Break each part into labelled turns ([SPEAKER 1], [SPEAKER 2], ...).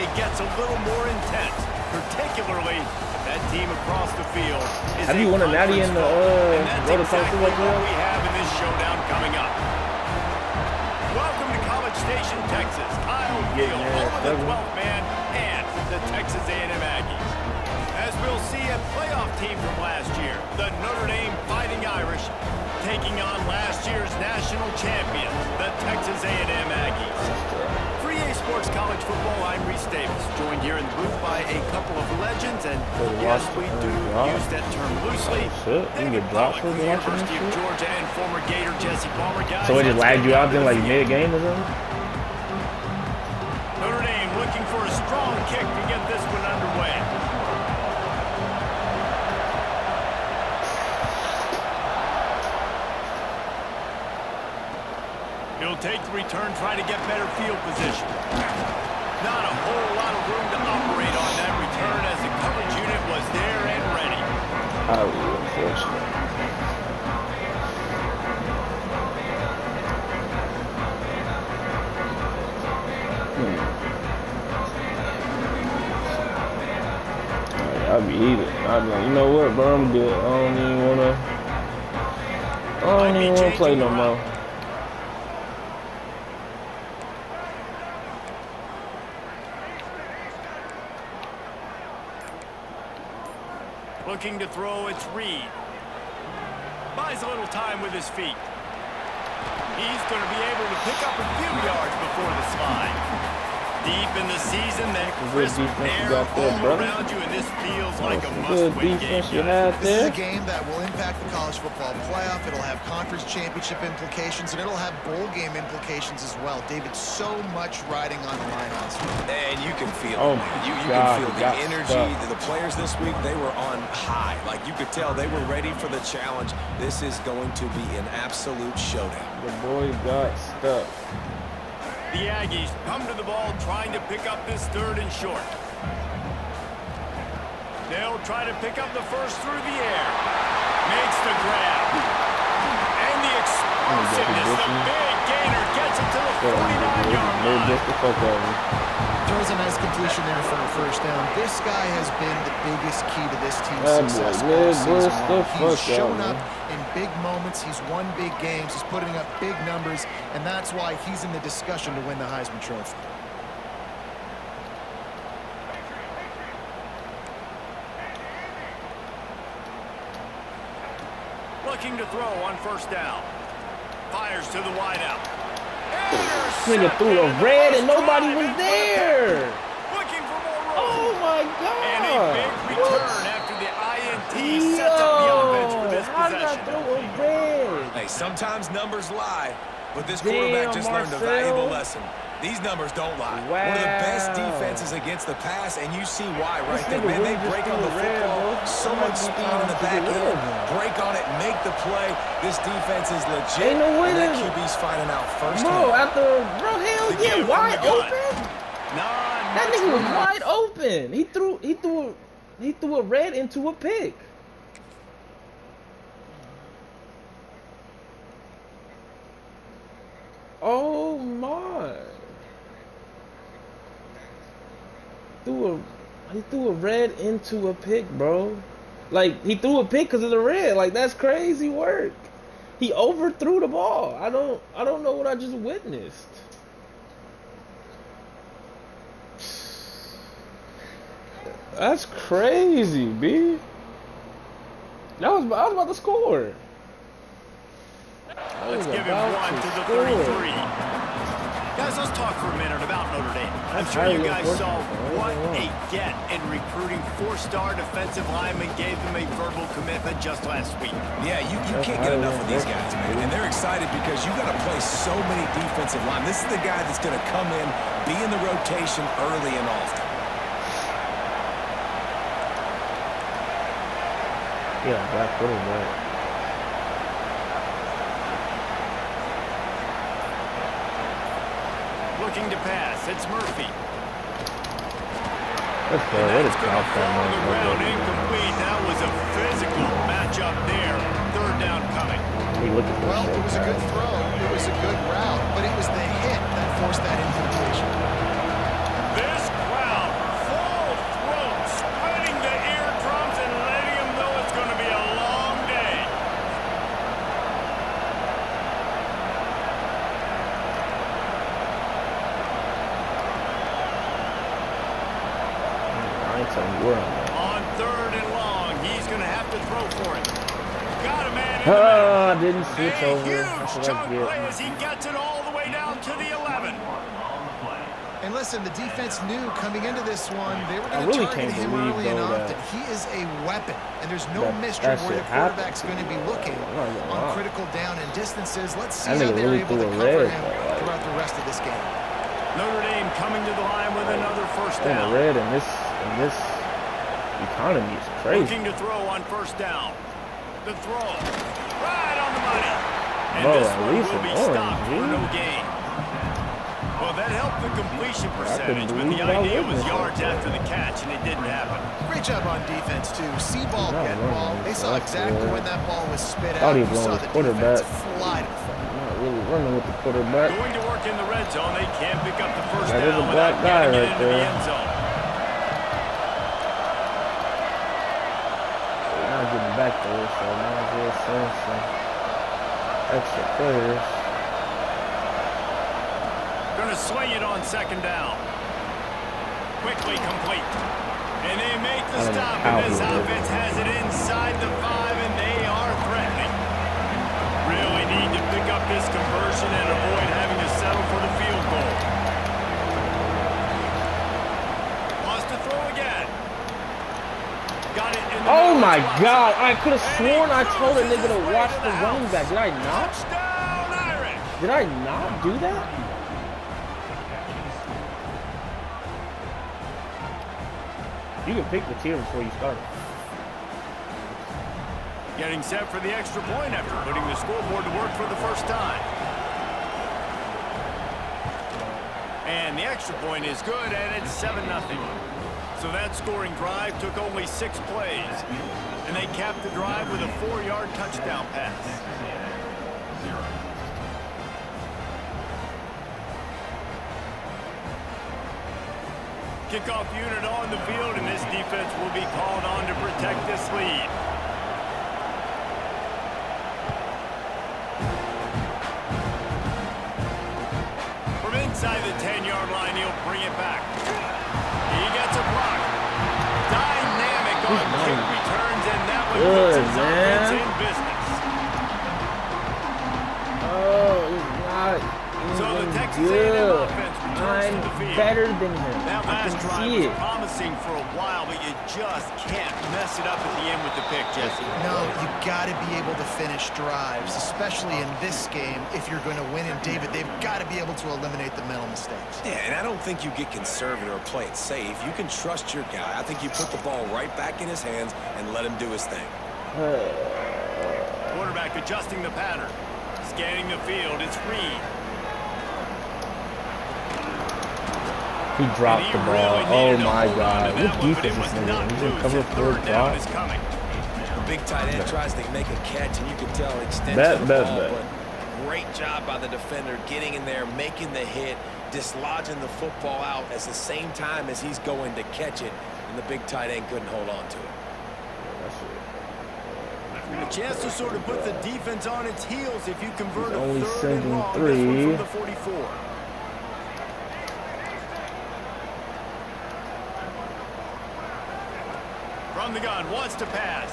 [SPEAKER 1] it gets a little more intense, particularly if that team across the field is
[SPEAKER 2] Have you won a natty in the
[SPEAKER 1] and that's
[SPEAKER 2] Road to
[SPEAKER 1] exactly
[SPEAKER 2] College
[SPEAKER 1] what we have in this showdown coming up. Welcome to College Station, Texas. Kyle Field, home of the 12th man and the Texas A&M Aggies. As we'll see, a playoff team from last year, the Notre Dame Fighting Irish, taking on last year's national champion, the Texas A&M Aggies. For EA Sports College Football, I'm Reese Davis, joined here in the booth by a couple of legends, and yes, we do use that term loosely. David Pollock from the University of Georgia and former Gator Jesse Palmer. Guys,
[SPEAKER 2] so it just lagged you out then like mid-game or something?
[SPEAKER 1] Notre Dame looking for a strong kick to get this one underway. He'll take the return, try to get better field position. Not a whole lot of room to operate on that return as the coverage unit was there and ready.
[SPEAKER 2] Unfortunate. I'll be eating. I'll be like, you know what, bro? I'm good. I don't even wanna play no more.
[SPEAKER 1] Looking to throw, it's Reed. Buys a little time with his feet. He's going to be able to pick up a few yards before the slide. Deep in the season, that crisp air all around you, and this feels like a must-win game.
[SPEAKER 3] This is a game that will impact the college football playoff. It'll have conference championship implications, and it'll have bowl game implications as well. David, so much riding on the line on this one.
[SPEAKER 4] And you can feel it. You can feel the energy. The players this week, they were on high. Like, you could tell they were ready for the challenge. This is going to be an absolute showdown.
[SPEAKER 2] The boys got stuck.
[SPEAKER 1] The Aggies come to the ball trying to pick up this third and short. They'll try to pick up the first through the air. Makes the grab. And the explosiveness, the big gainer gets it to the 49-yard line.
[SPEAKER 3] Throws a nice completion there for a first down. This guy has been the biggest key to this team's success all season long. He's shown up in big moments. He's won big games. He's putting up big numbers, and that's why he's in the discussion to win the Heisman Trophy.
[SPEAKER 1] Looking to throw on first down. Fires to the wideout.
[SPEAKER 2] Nigga threw a red and nobody was there.
[SPEAKER 1] Looking for more room.
[SPEAKER 2] Oh my God.
[SPEAKER 1] And a big return after the INT sets up the offense for this possession.
[SPEAKER 2] Throw a red?
[SPEAKER 4] Hey, sometimes numbers lie, but this quarterback just learned a valuable lesson. These numbers don't lie.
[SPEAKER 2] Wow.
[SPEAKER 4] One of the best defenses against the pass, and you see why right there. Man, they break on the football. So much speed in the back end. Break on it, make the play. This defense is legit.
[SPEAKER 2] Ain't no way
[SPEAKER 4] and that QB's finding out first.
[SPEAKER 2] Bro, hell yeah, wide open. That nigga was wide open. He threw a red into a pick. Oh my. He threw a red into a pick, bro. Like, he threw a pick because of the red. Like, that's crazy work. He overthrew the ball. I don't know what I just witnessed. That's crazy, B. I was about to score.
[SPEAKER 1] Let's give him one to the 33. Guys, let's talk for a minute about Notre Dame. I'm sure you guys saw what a get in recruiting four-star defensive linemen gave them a verbal commitment just last week.
[SPEAKER 4] Yeah, you can't get enough of these guys, man. And they're excited because you got to play so many defensive linemen. This is the guy that's going to come in, be in the rotation early and often.
[SPEAKER 2] Yeah, black quarterback.
[SPEAKER 1] Looking to pass, it's Murphy.
[SPEAKER 2] That's good. What is
[SPEAKER 1] Fall on the ground, incomplete. That was a physical matchup there. Third down coming.
[SPEAKER 3] Well, it was a good throw. It was a good route, but it was the hit that forced that incompletion.
[SPEAKER 1] This crowd On 3rd and long, he's going to have to throw for it. Got a man in the
[SPEAKER 2] I didn't switch
[SPEAKER 1] a
[SPEAKER 2] over.
[SPEAKER 1] huge chunk play as he gets it all the way down to the 11.
[SPEAKER 3] And listen, the defense knew coming into this one, they were going to
[SPEAKER 2] really
[SPEAKER 3] target him early and often. He is a weapon, and there's no mystery where the quarterback's going to be looking on critical down and distances. Let's see how they're able to cover him throughout the rest of this game.
[SPEAKER 1] Notre Dame coming to the line with another first down.
[SPEAKER 2] Red in this economy is crazy.
[SPEAKER 1] Looking to throw on first down. The throw right on the money. And
[SPEAKER 2] Bro,
[SPEAKER 1] this
[SPEAKER 2] at
[SPEAKER 1] one
[SPEAKER 2] least
[SPEAKER 1] will be
[SPEAKER 2] an orange,
[SPEAKER 1] stopped for no gain. Well, that helped the completion percentage, but the idea was yards after the catch, and it didn't happen.
[SPEAKER 3] Great job on defense, too. See ball, get ball. They saw exactly when that ball was spit out.
[SPEAKER 2] Thought he was
[SPEAKER 3] You saw
[SPEAKER 2] going with
[SPEAKER 3] the
[SPEAKER 2] quarterback.
[SPEAKER 3] defense fly to the front.
[SPEAKER 2] Not really running with the quarterback.
[SPEAKER 1] Going to work in the red zone. They can't pick up the first
[SPEAKER 2] That is
[SPEAKER 1] down
[SPEAKER 2] a black
[SPEAKER 1] without
[SPEAKER 2] guy
[SPEAKER 1] getting
[SPEAKER 2] right
[SPEAKER 1] it into the
[SPEAKER 2] there.
[SPEAKER 1] end zone.
[SPEAKER 2] They're not getting back there, so might as well send some extra players.
[SPEAKER 1] Gonna swing it on 2nd down. Quickly complete. And they make the stop, and this offense has it inside the 5, and they are threatening. Really need to pick up this conversion and avoid having to settle for the field goal. Wants to throw again. Got it in the
[SPEAKER 2] Oh
[SPEAKER 1] middle.
[SPEAKER 2] my God! I could have sworn I told a nigga to watch the running back. Did I not?
[SPEAKER 1] Touchdown, Irish.
[SPEAKER 2] Did I not do that? You can pick the tier before you start.
[SPEAKER 1] Getting set for the extra point after putting the scoreboard to work for the first time. And the extra point is good, and it's 7-0. So that scoring drive took only 6 plays. And they capped the drive with a 4-yard touchdown pass. Kickoff unit on the field, and this defense will be called on to protect this lead. From inside the 10-yard line, he'll bring it back. He gets a block. Dynamic on kick returns, and that one puts his offense in business.
[SPEAKER 2] Oh, he's not.
[SPEAKER 1] So the Texas A&M offense returns to the field.
[SPEAKER 2] Better than him.
[SPEAKER 1] That
[SPEAKER 2] I
[SPEAKER 1] last
[SPEAKER 2] can
[SPEAKER 1] drive
[SPEAKER 2] see
[SPEAKER 1] was
[SPEAKER 2] it.
[SPEAKER 1] promising for a while, but you just can't mess it up at the end with the pick, Jesse.
[SPEAKER 3] No, you got to be able to finish drives, especially in this game. If you're going to win, and David, they've got to be able to eliminate the mental mistakes.
[SPEAKER 4] Yeah, and I don't think you get conservative or play it safe. You can trust your guy. I think you put the ball right back in his hands and let him do his thing.
[SPEAKER 1] Quarterback adjusting the pattern. Scanning the field, it's Reed.
[SPEAKER 2] He dropped the ball. Oh my God. What defense is this nigga? He's going to cover for a drop.
[SPEAKER 4] The big tight end tries to make a catch, and you can tell it extends the ball. But great job by the defender getting in there, making the hit, dislodging the football out at the same time as he's going to catch it, and the big tight end couldn't hold on to it.
[SPEAKER 1] A chance to sort of put the defense on its heels if you convert a
[SPEAKER 2] only
[SPEAKER 1] 3rd and long.
[SPEAKER 2] three.
[SPEAKER 1] This one from the 44. From the gun, wants to pass.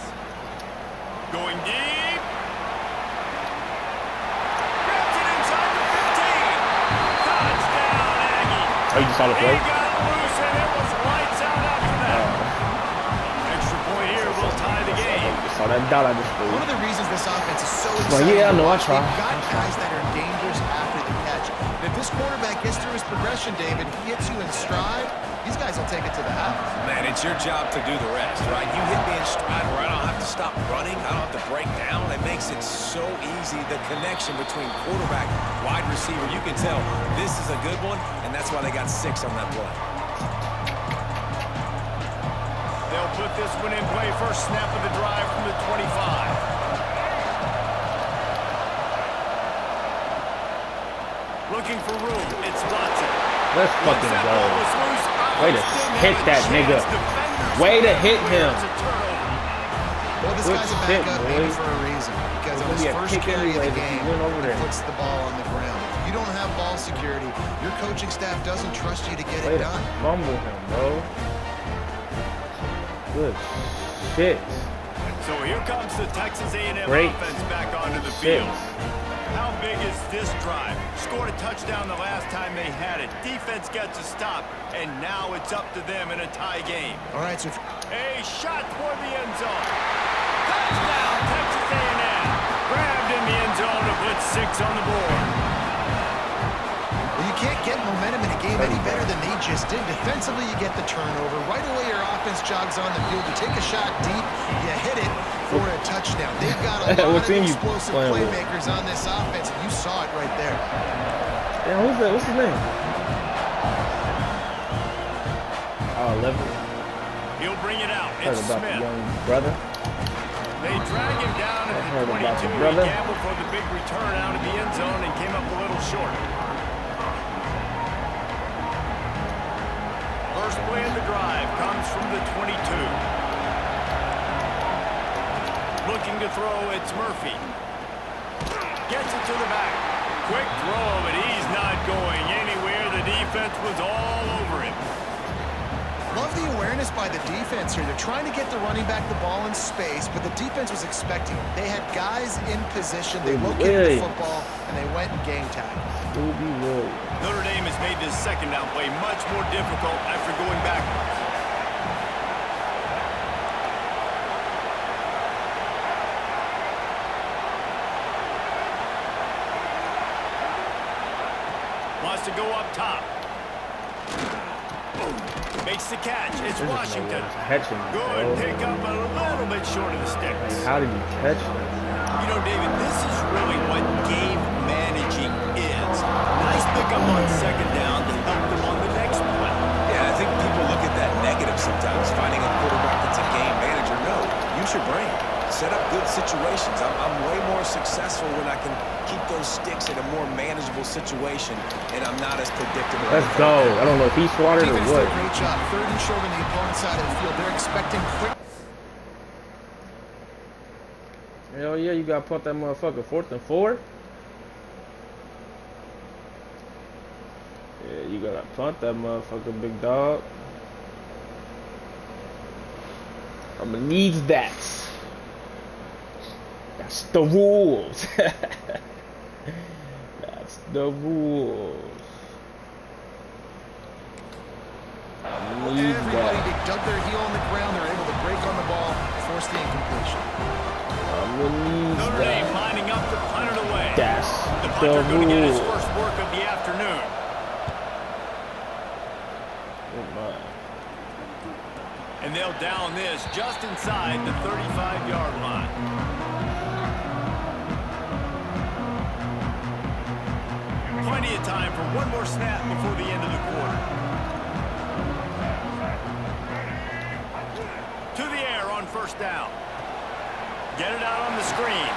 [SPEAKER 1] Going deep. Grabs it inside the 15. Touchdown, Aggie.
[SPEAKER 2] Oh, you just saw the play?
[SPEAKER 1] He got loose, and it was lights out after that. Extra point here will tie the game.
[SPEAKER 2] Saw that dot I just threw.
[SPEAKER 3] One of the reasons this offense is so
[SPEAKER 2] Well,
[SPEAKER 3] exciting
[SPEAKER 2] yeah, I know, I
[SPEAKER 3] to watch,
[SPEAKER 2] try.
[SPEAKER 3] they've got guys that are dangerous after the catch. And if this quarterback gets through his progression, David, he hits you in stride, these guys will take it to the house.
[SPEAKER 4] Man, it's your job to do the rest, right? You hit me in stride where I don't have to stop running. I don't have to break down. It makes it so easy, the connection between quarterback, wide receiver. You can tell this is a good one, and that's why they got 6 on that play.
[SPEAKER 1] They'll put this one in play. First snap of the drive from the 25. Looking for room. It's Watson.
[SPEAKER 2] Let's fucking go. Way to hit that nigga. Way to hit him.
[SPEAKER 3] Well, this guy's a backup maybe for a reason. Because on his first carry of the game, he puts the ball on the ground. If you don't have ball security, your coaching staff doesn't trust you to get it done.
[SPEAKER 2] Fumble him, bro. Good shit.
[SPEAKER 1] So here comes the Texas A&M
[SPEAKER 2] Great
[SPEAKER 1] offense back onto the
[SPEAKER 2] shit.
[SPEAKER 1] field. How big is this drive? Scored a touchdown the last time they had it. Defense gets a stop, and now it's up to them in a tie game.
[SPEAKER 3] All right, so
[SPEAKER 1] a shot toward the end zone. Touchdown, Texas A&M. Grabbed in the end zone to put 6 on the board.
[SPEAKER 3] Well, you can't get momentum in a game any better than they just did. Defensively, you get the turnover. Right away, your offense jogs on the field. You take a shot deep, you hit it for a touchdown. They've got a lot of explosive playmakers on this offense, and you saw it right there.
[SPEAKER 2] Yeah, who's that? What's his name? Level.
[SPEAKER 1] He'll bring it out.
[SPEAKER 2] Heard
[SPEAKER 1] It's
[SPEAKER 2] about
[SPEAKER 1] Smith.
[SPEAKER 2] the young brother.
[SPEAKER 1] They drag him down at the 22. He gambled for the big return out of the end zone and came up a little short. First play of the drive comes from the 22. Looking to throw, it's Murphy. Gets it to the back. Quick throw, but he's not going anywhere. The defense was all over him.
[SPEAKER 3] Love the awareness by the defense here. They're trying to get the running back the ball in space, but the defense was expecting it. They had guys in position. They located the football, and they went and game tackle.
[SPEAKER 1] Notre Dame has made this second down play much more difficult after going backwards. Wants to go up top. Makes the catch. It's Washington. Good pick up a little bit short of the sticks.
[SPEAKER 2] How did you catch that?
[SPEAKER 1] You know, David, this is really what game managing is. Nice pickup on second down to help them on the next play.
[SPEAKER 4] Yeah, I think people look at that negative sometimes, finding a quarterback that's a game manager. No, use your brain. Set up good situations. I'm way more successful when I can keep those sticks in a more manageable situation, and I'm not as predictable.
[SPEAKER 2] Let's go. I don't know if he's swatted or what.
[SPEAKER 3] Great job. Third and short on the opponent's side of the field. They're expecting quick.
[SPEAKER 2] Hell yeah, you got to punt that motherfucker 4th and 4. Yeah, you got to punt that motherfucker, big dog. I'm going to need that. That's the rules. That's the rules.
[SPEAKER 3] Everybody, they dug their heel on the ground. They're able to break on the ball, force the incompletion.
[SPEAKER 1] Notre Dame lining up to punt it away.
[SPEAKER 2] That's
[SPEAKER 1] the punter going to get his first work of the afternoon. And they'll down this just inside the 35-yard line. Plenty of time for one more snap before the end of the quarter. To the air on first down. Get it out on the screen.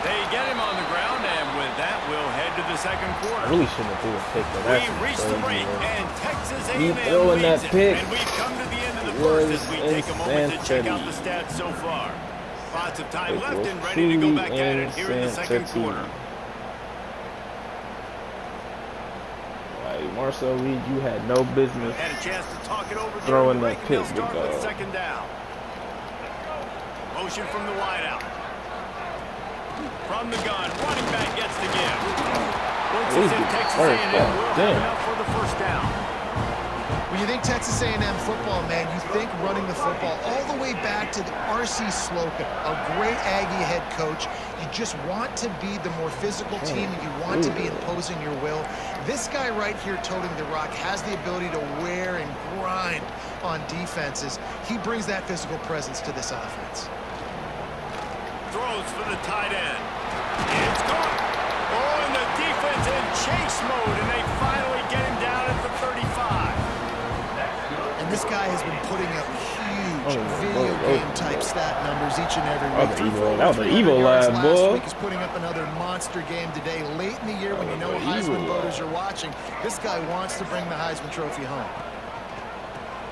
[SPEAKER 1] They get him on the ground, and with that, we'll head to the second quarter.
[SPEAKER 2] I really shouldn't have threw a pick, but that's
[SPEAKER 1] we reached the break, and Texas A&M
[SPEAKER 2] that
[SPEAKER 1] leads it.
[SPEAKER 2] pick.
[SPEAKER 1] And we've come to the end of the first as we take a moment to check out the stats so far. Lots of time left and ready to go back at it here in the second quarter.
[SPEAKER 2] Marcel Reed, you had no business
[SPEAKER 1] had a chance to talk it over
[SPEAKER 2] throwing that pick.
[SPEAKER 1] Start with second down. Motion from the wideout. From the gun, running back gets the give. Looks as if Texas A&M will have enough for the first down.
[SPEAKER 3] When you think Texas A&M football, man, you think running the football all the way back to the R.C. Slocum, a great Aggie head coach. You just want to be the more physical team, and you want to be imposing your will. This guy right here toting the rock has the ability to wear and grind on defenses. He brings that physical presence to this offense.
[SPEAKER 1] Throws for the tight end. It's caught. Oh, and the defense in chase mode, and they finally get him down at the 35.
[SPEAKER 3] And this guy has been putting up huge video game type stat numbers each and every week.
[SPEAKER 2] That was an evil lad, boy.
[SPEAKER 3] Last week is putting up another monster game today. Late in the year when you know Heisman voters are watching, this guy wants to bring the Heisman Trophy home.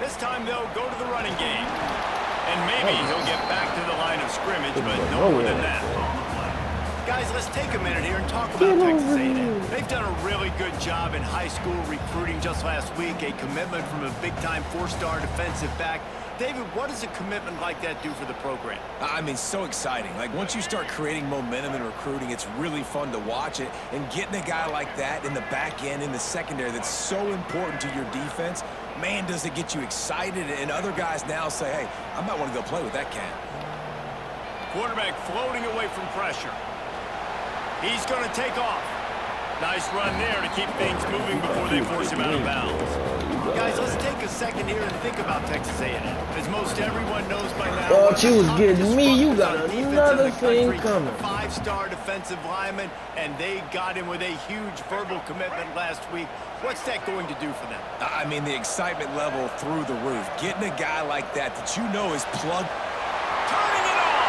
[SPEAKER 1] This time they'll go to the running game. And maybe he'll get back to the line of scrimmage, but no more than that. Guys, let's take a minute here and talk about Texas A&M. They've done a really good job in high school recruiting. Just last week, a commitment from a big-time 4-star defensive back. David, what does a commitment like that do for the program?
[SPEAKER 4] I mean, so exciting. Like, once you start creating momentum in recruiting, it's really fun to watch it. And getting a guy like that in the back end, in the secondary, that's so important to your defense, man, does it get you excited. And other guys now say, hey, I might want to go play with that cat.
[SPEAKER 1] Quarterback floating away from pressure. He's going to take off. Nice run there to keep things moving before they force him out of bounds. Guys, let's take a second here and think about Texas A&M. As most everyone knows by now,
[SPEAKER 2] thought you was getting me. You got another thing coming.
[SPEAKER 1] 5-star defensive lineman, and they got him with a huge verbal commitment last week. What's that going to do for them?
[SPEAKER 4] I mean, the excitement level through the roof. Getting a guy like that you know is plugged.
[SPEAKER 1] Turning it on!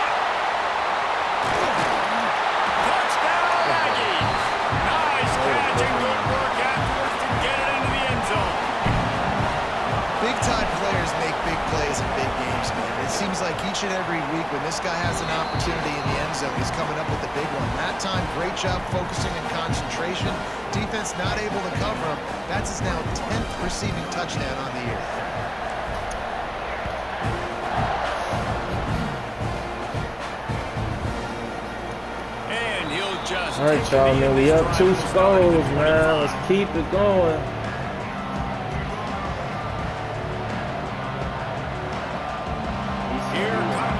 [SPEAKER 1] Touchdown, Aggies! Nice catch and good work afterwards to get it into the end zone.
[SPEAKER 3] Big-time players make big plays in big games, man. It seems like each and every week when this guy has an opportunity in the end zone, he's coming up with the big one. That time, great job focusing and concentration. Defense not able to cover him. That's his now 10th receiving touchdown on the year.
[SPEAKER 1] And he'll just...
[SPEAKER 2] All right, y'all, man. We up 2 scores, man. Let's keep it going.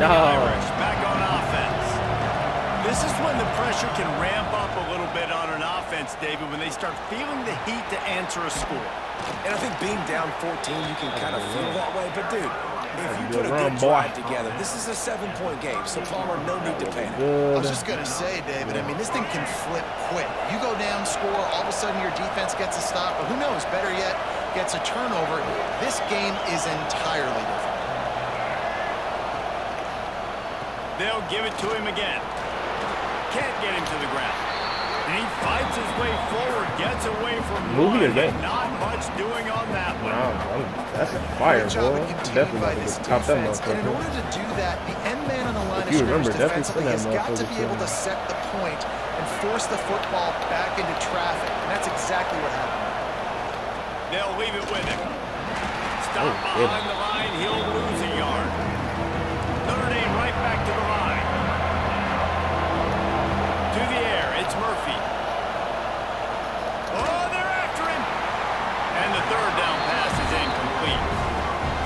[SPEAKER 1] The Irish back on offense. This is when the pressure can ramp up a little bit on an offense, David, when they start feeling the heat to answer a score.
[SPEAKER 4] And I think being down 14, you can kind of feel that way. But, dude, if you put a good drive together, this is a 7-point game. So, Palmer, no need to panic.
[SPEAKER 3] I was just going to say, David, I mean, this thing can flip quick. You go down, score, all of a sudden your defense gets a stop. But who knows, better yet, gets a turnover. This game is entirely different.
[SPEAKER 1] They'll give it to him again. Can't get him to the ground. And he fights his way forward, gets away from one. Not much doing on that one.
[SPEAKER 2] That's a fire, boy. Definitely going to top that motherfucker.
[SPEAKER 3] And in order to do that, the end man on the line of scrimmage defensively has got to be able to set the point and force the football back into traffic. And that's exactly what happened.
[SPEAKER 1] They'll leave it with him. Stop behind the line. He'll lose a yard. Notre Dame right back to the line. To the air, it's Murphy. Oh, they're after him. And the third down pass is incomplete.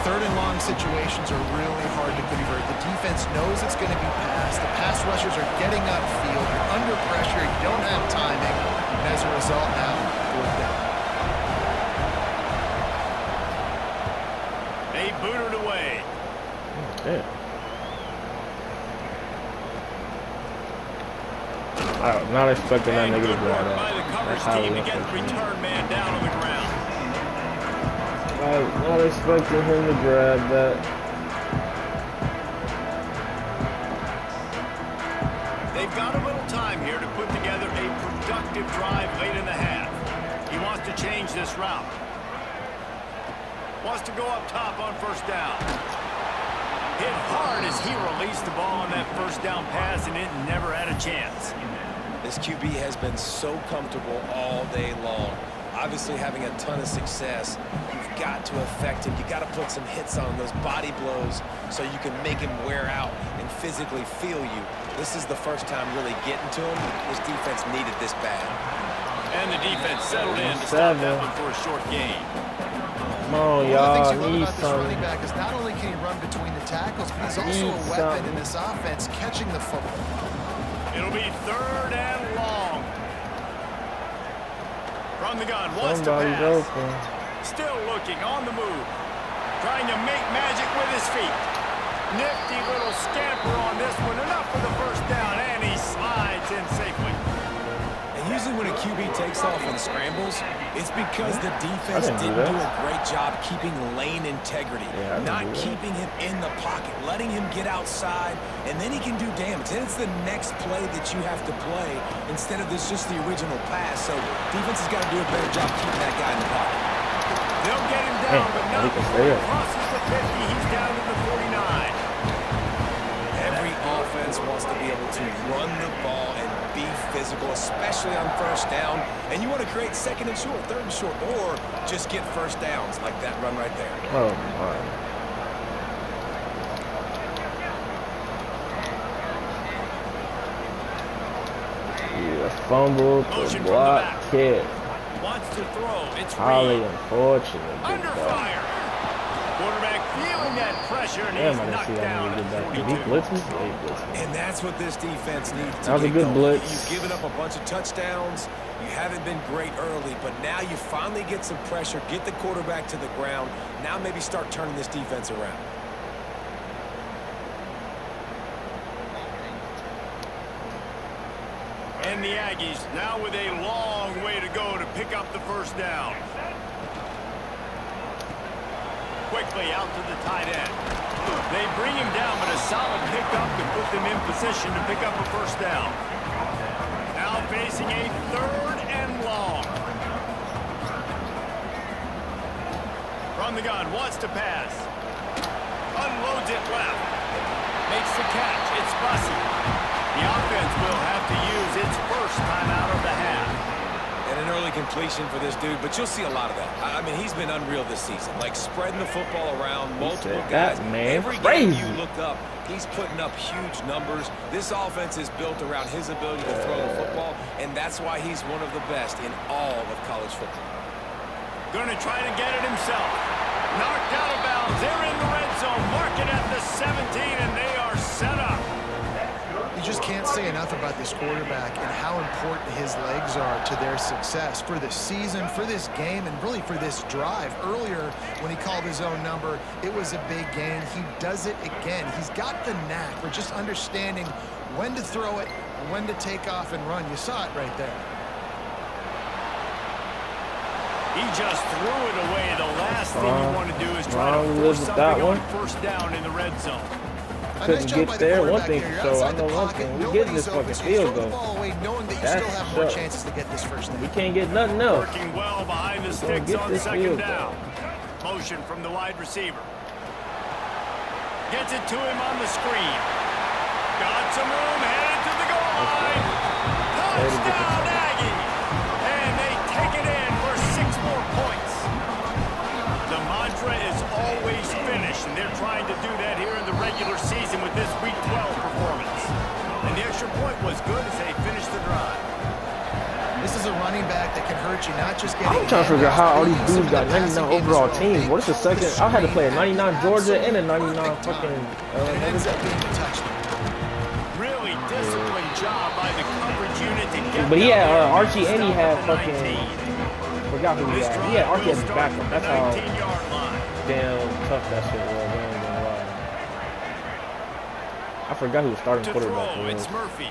[SPEAKER 3] Third and long situations are really hard to convert. The defense knows it's going to be passed. The pass rushers are getting upfield. You're under pressure. You don't have timing. And as a result, now, fourth down.
[SPEAKER 1] They booted away.
[SPEAKER 2] Yeah. I'm not expecting that nigga to grab that. That's how it looks.
[SPEAKER 1] Return man down on the ground.
[SPEAKER 2] I'm not expecting him to grab that.
[SPEAKER 1] They've got a little time here to put together a productive drive late in the half. He wants to change this route. Wants to go up top on first down. Hit hard as he released the ball on that first down pass, and it never had a chance.
[SPEAKER 4] This QB has been so comfortable all day long. Obviously having a ton of success. You've got to affect him. You've got to put some hits on those body blows so you can make him wear out and physically feel you. This is the first time really getting to him. This defense needed this bad.
[SPEAKER 1] And the defense settled in to stop that one for a short gain.
[SPEAKER 2] Come on, y'all.
[SPEAKER 3] One of the things you love about this running back is not only can he run between the tackles, but he's also a weapon in this offense, catching the football.
[SPEAKER 1] It'll be third and long. From the gun, wants to pass.
[SPEAKER 2] Open.
[SPEAKER 1] Still looking, on the move. Trying to make magic with his feet. Nifty little scamper on this one. Enough for the first down, and he slides in safely.
[SPEAKER 4] And usually when a QB takes off and scrambles, it's because the defense didn't do a great job keeping lane integrity, not keeping him in the pocket, letting him get outside, and then he can do damage. Then it's the next play that you have to play instead of this just the original pass. So defense has got to do a better job keeping that guy in the pocket.
[SPEAKER 1] They'll get him down, but not before he crosses the 50. He's down to the 49.
[SPEAKER 4] Every offense wants to be able to run the ball and be physical, especially on first down. And you want to create second and short, third and short, or just get first downs like that run right there.
[SPEAKER 2] Oh, my. Fumble to block kick.
[SPEAKER 1] Wants to throw. It's
[SPEAKER 2] highly unfortunate.
[SPEAKER 1] Under fire. Quarterback feeling that pressure and he's knocked down at 42.
[SPEAKER 4] And that's what this defense needs to
[SPEAKER 2] That was a good blitz.
[SPEAKER 4] You've given up a bunch of touchdowns. You haven't been great early, but now you finally get some pressure, get the quarterback to the ground. Now maybe start turning this defense around.
[SPEAKER 1] And the Aggies now with a long way to go to pick up the first down. Quickly out to the tight end. They bring him down, but a solid pickup to put them in position to pick up a first down. Now facing a 3rd and long. From the gun, wants to pass. Unloads it left. Makes the catch. It's Bussy. The offense will have to use its first timeout of the half.
[SPEAKER 4] And an early completion for this dude, but you'll see a lot of that. I mean, he's been unreal this season. Like, spreading the football around, multiple guys. Every game you look up, he's putting up huge numbers. This offense is built around his ability to throw the football, and that's why he's one of the best in all of college football.
[SPEAKER 1] Going to try to get it himself. Knocked out of bounds. They're in the red zone. Mark it at the 17, and they are set up.
[SPEAKER 3] You just can't say enough about this quarterback and how important his legs are to their success for this season, for this game, and really for this drive. Earlier, when he called his own number, it was a big gain. He does it again. He's got the knack for just understanding when to throw it, when to take off and run. You saw it right there.
[SPEAKER 1] He just threw it away. The last thing you want to do is try to force something on first down in the red zone.
[SPEAKER 2] Couldn't get there. One thing for sure, I know one thing. We getting this fucking field goal. That's we can't get nothing else.
[SPEAKER 1] Working well behind the sticks on 2nd down. Motion from the wide receiver. Gets it to him on the screen. Got some room, headed to the goal line. Touchdown, Aggie! And they take it in for 6 more points. The mantra is always finish, and they're trying to do that here in the regular season with this Week 12 performance. And the extra point was good as they finished the drive.
[SPEAKER 3] This is a running back that can hurt you, not just getting...
[SPEAKER 2] I'm trying to figure out how all these dudes got 99 overall teams. What is the second? I had to play a 99 Georgia and a 99 fucking...
[SPEAKER 1] Really disciplined job by the coverage unit to get.
[SPEAKER 2] But he had Archie and he had fucking... Forgot who he had. He had Archie as his backup. That's how damn tough that shit was. I ain't gonna lie. I forgot who was starting quarterback was.
[SPEAKER 1] It's Murphy.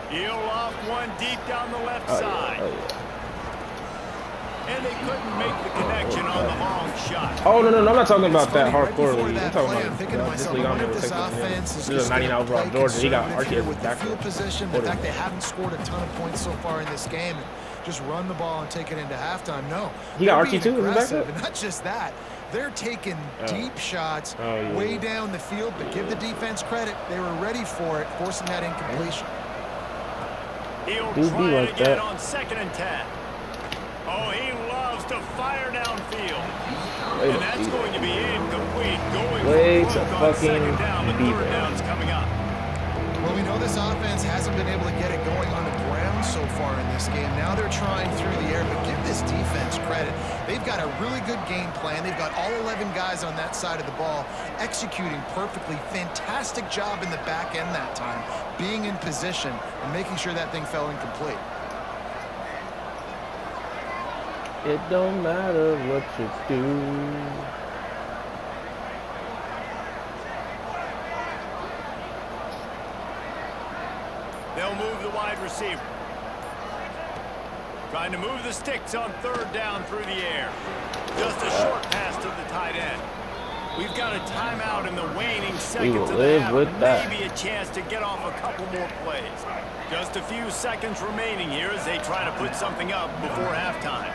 [SPEAKER 1] He'll off one deep down the left side. And they couldn't make the connection on the long shot.
[SPEAKER 2] Oh, no, I'm not talking about that hardcore league. I'm talking about this league. I'm never taking him. This is a 99 overall Georgia. He got Archie as his backup.
[SPEAKER 3] Position. The fact they haven't scored a ton of points so far in this game. Just run the ball and take it into halftime. No.
[SPEAKER 2] He got Archie too as his backup?
[SPEAKER 3] And not just that. They're taking deep shots way down the field, but give the defense credit. They were ready for it, forcing that incompletion.
[SPEAKER 1] He'll try it again on 2nd and 10. Oh, he loves to fire downfield. And that's going to be incomplete. Going for on 2nd down, but 3rd down's coming up.
[SPEAKER 3] Well, we know this offense hasn't been able to get it going on the ground so far in this game. Now they're trying through the air, but give this defense credit. They've got a really good game plan. They've got all 11 guys on that side of the ball executing perfectly. Fantastic job in the back end that time, being in position and making sure that thing fell incomplete.
[SPEAKER 2] It don't matter what you do.
[SPEAKER 1] They'll move the wide receiver. Trying to move the sticks on 3rd down through the air. Just a short pass to the tight end. We've got a timeout in the waning seconds of the half. Maybe a chance to get off a couple more plays. Just a few seconds remaining here as they try to put something up before halftime.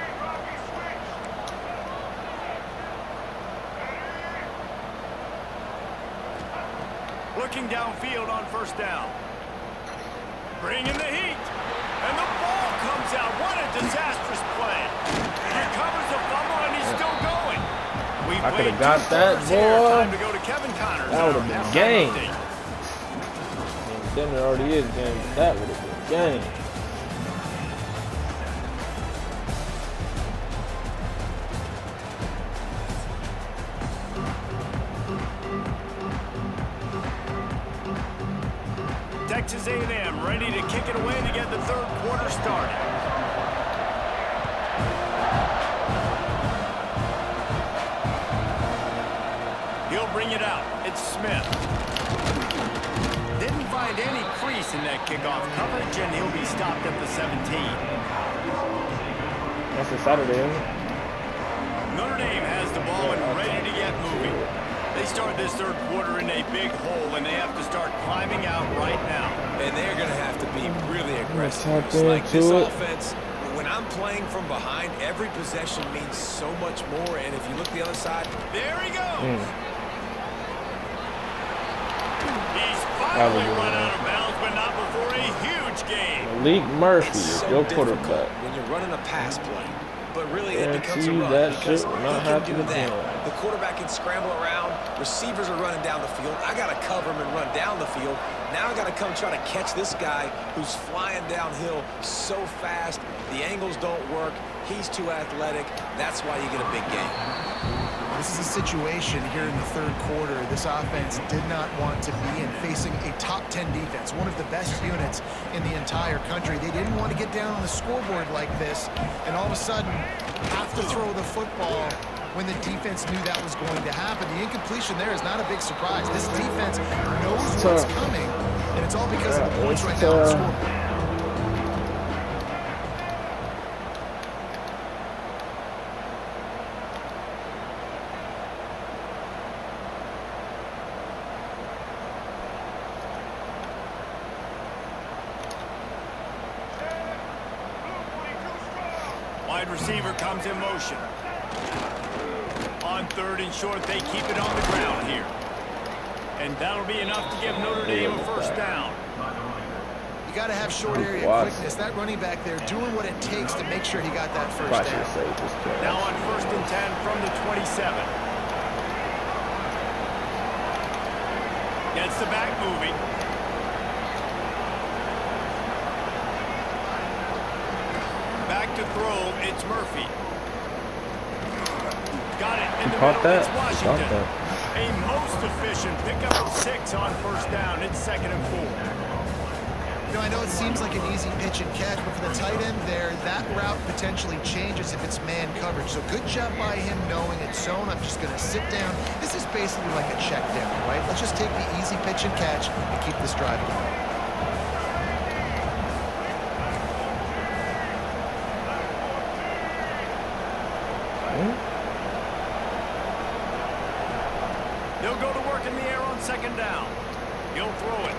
[SPEAKER 1] Looking downfield on 1st down. Bringing the heat. And the ball comes out. What a disastrous play. Recovers the fumble, and he's still going.
[SPEAKER 2] I could have got that, boy.
[SPEAKER 1] Time to go to Kevin Connors.
[SPEAKER 2] That would have been game. Then it already is game. That would have been game.
[SPEAKER 1] Texas A&M ready to kick it away to get the third quarter started. He'll bring it out. It's Smith. Didn't find any crease in that kickoff coverage, and he'll be stopped at the 17.
[SPEAKER 2] That's a Saturday, isn't it?
[SPEAKER 1] Notre Dame has the ball and ready to get moving. They start this third quarter in a big hole, and they have to start climbing out right now.
[SPEAKER 4] And they're going to have to be really aggressive. Like this offense, when I'm playing from behind, every possession means so much more. And if you look the other side, there he goes. He's finally run out of bounds, but not before a huge game.
[SPEAKER 2] Malik Murphy is your quarterback.
[SPEAKER 4] When you're running a pass play, but really it becomes a
[SPEAKER 2] Guarantee
[SPEAKER 4] run
[SPEAKER 2] that
[SPEAKER 4] because
[SPEAKER 2] shit will
[SPEAKER 4] he
[SPEAKER 2] not
[SPEAKER 4] can
[SPEAKER 2] happen
[SPEAKER 4] do that.
[SPEAKER 2] again.
[SPEAKER 4] The quarterback can scramble around. Receivers are running down the field. I got to cover him and run down the field. Now I got to come try to catch this guy who's flying downhill so fast. The angles don't work. He's too athletic. That's why you get a big game.
[SPEAKER 3] This is a situation here in the third quarter this offense did not want to be in, facing a top 10 defense, one of the best units in the entire country. They didn't want to get down on the scoreboard like this and all of a sudden have to throw the football when the defense knew that was going to happen. The incompletion there is not a big surprise. This defense knows what's coming, and it's all because of the points right now on the scoreboard.
[SPEAKER 1] Wide receiver comes in motion. On third and short, they keep it on the ground here. And that'll be enough to give Notre Dame a first down.
[SPEAKER 3] You got to have short area quickness. That running back there doing what it takes to make sure he got that first down.
[SPEAKER 1] Now on first and 10 from the 27. Gets the back moving. Back to throw, it's Murphy. Got it in the middle, it's Washington. A most efficient pickup of 6 on first down. It's 2nd and 4.
[SPEAKER 3] You know, I know it seems like an easy pitch and catch, but for the tight end there, that route potentially changes if it's man coverage. So good job by him knowing it's zone. I'm just going to sit down. This is basically like a check down, right? Let's just take the easy pitch and catch and keep this drive going.
[SPEAKER 1] He'll go to work in the air on 2nd down. He'll throw it.